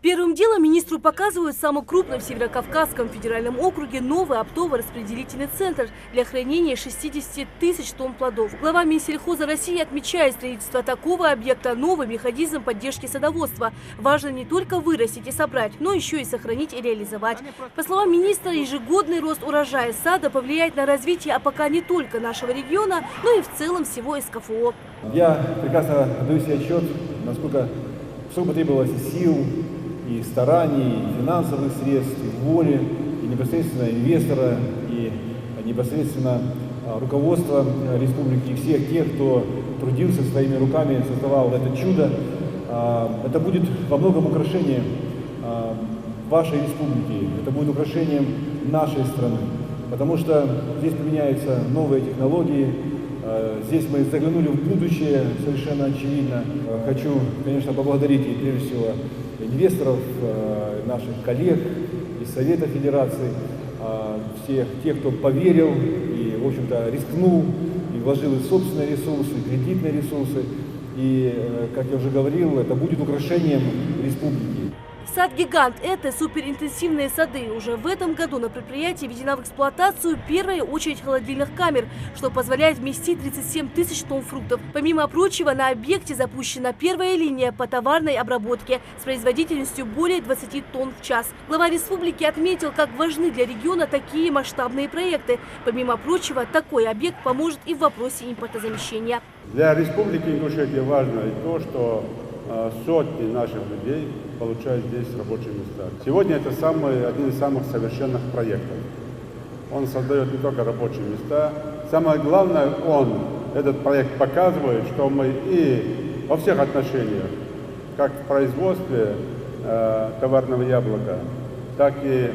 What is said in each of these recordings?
Первым делом министру показывают самый крупный в Северокавказском федеральном округе новый оптово-распределительный центр для хранения 60 тысяч тонн плодов. Глава Минсельхоза России отмечает строительство такого объекта новый механизм поддержки садоводства. Важно не только вырастить и собрать, но еще и сохранить и реализовать. По словам министра, ежегодный рост урожая сада повлияет на развитие, а пока не только нашего региона, но и в целом всего СКФО. Я прекрасно отдаю себе отчет, насколько потребовалось сил, и стараний, и финансовых средств, и воли, и непосредственно инвестора, и непосредственно руководства республики, и всех тех, кто трудился своими руками, создавал это чудо. Это будет во многом украшением вашей республики, это будет украшением нашей страны, потому что здесь применяются новые технологии, здесь мы заглянули в будущее, совершенно очевидно. Хочу, конечно, поблагодарить и прежде всего инвесторов, наших коллег из Совета Федерации, всех тех, кто поверил и, в общем-то, рискнул и вложил и собственные ресурсы, и кредитные ресурсы. И, как я уже говорил, это будет украшением республики. Сад-гигант – это суперинтенсивные сады. Уже в этом году на предприятии введена в эксплуатацию первая очередь холодильных камер, что позволяет вместить 37 тысяч тонн фруктов. Помимо прочего, на объекте запущена первая линия по товарной обработке с производительностью более 20 тонн в час. Глава республики отметил, как важны для региона такие масштабные проекты. Помимо прочего, такой объект поможет и в вопросе импортозамещения. Для республики Ингушетия важно и то, что сотни наших людей получают здесь рабочие места. Сегодня это один из самых совершенных проектов. Он создает не только рабочие места. Самое главное, этот проект показывает, что мы и во всех отношениях, как в производстве товарного яблока, так и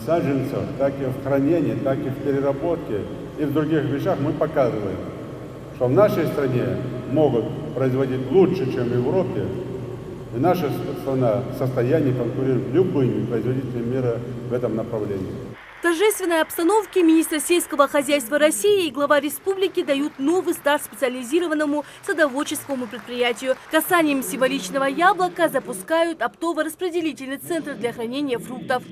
саженцев, так и в хранении, так и в переработке и в других вещах мы показываем, что в нашей стране могут производить лучше, чем в Европе, и наша страна в состоянии конкурировать с любыми производителями мира в этом направлении. В торжественной обстановке министр сельского хозяйства России и глава республики дают новый старт специализированному садоводческому предприятию. Касанием символичного яблока запускают оптово-распределительный центр для хранения фруктов.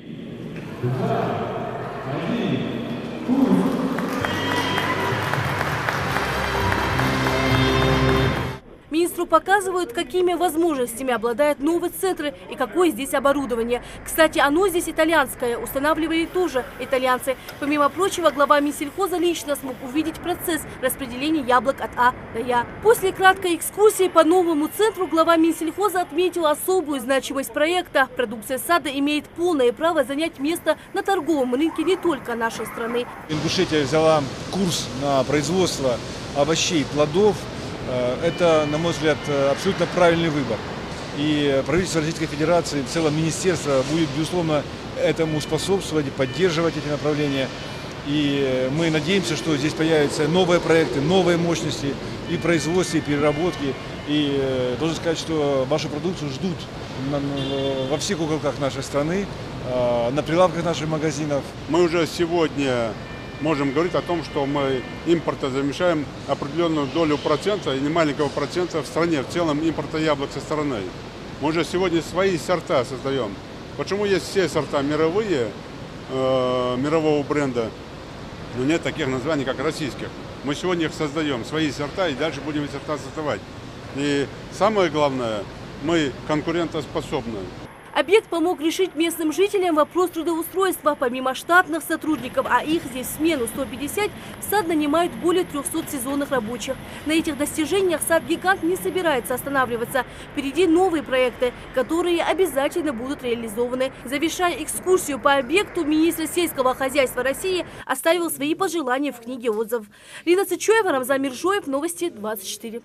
Министру показывают, какими возможностями обладает новый центр и какое здесь оборудование. Кстати, оно здесь итальянское, устанавливали тоже итальянцы. Помимо прочего, глава Минсельхоза лично смог увидеть процесс распределения яблок от А до Я. После краткой экскурсии по новому центру глава Минсельхоза отметил особую значимость проекта. Продукция сада имеет полное право занять место на торговом рынке не только нашей страны. Ингушетия взяла курс на производство овощей и плодов. Это, на мой взгляд, абсолютно правильный выбор. И правительство Российской Федерации, в целом министерство будет, безусловно, этому способствовать и поддерживать эти направления. И мы надеемся, что здесь появятся новые проекты, новые мощности и производства, и переработки. И должен сказать, что вашу продукцию ждут во всех уголках нашей страны, на прилавках наших магазинов. Мы уже сегодня можем говорить о том, что мы импортозамещаем определенную долю процента, и немаленького процента в стране, в целом импорта яблок со стороны. Мы уже сегодня свои сорта создаем. Почему есть все сорта мировые, мирового бренда, но нет таких названий, как российских. Мы сегодня их создаем, свои сорта, и дальше будем эти сорта создавать. И самое главное, мы конкурентоспособны. Объект помог решить местным жителям вопрос трудоустройства. Помимо штатных сотрудников, а их здесь в смену 150, в сад нанимают более 300 сезонных рабочих. На этих достижениях сад-гигант не собирается останавливаться. Впереди новые проекты, которые обязательно будут реализованы. Завершая экскурсию по объекту, министр сельского хозяйства России оставил свои пожелания в книге отзывов. Лина Цычоева, Рамзан Миржоев, Новости 24.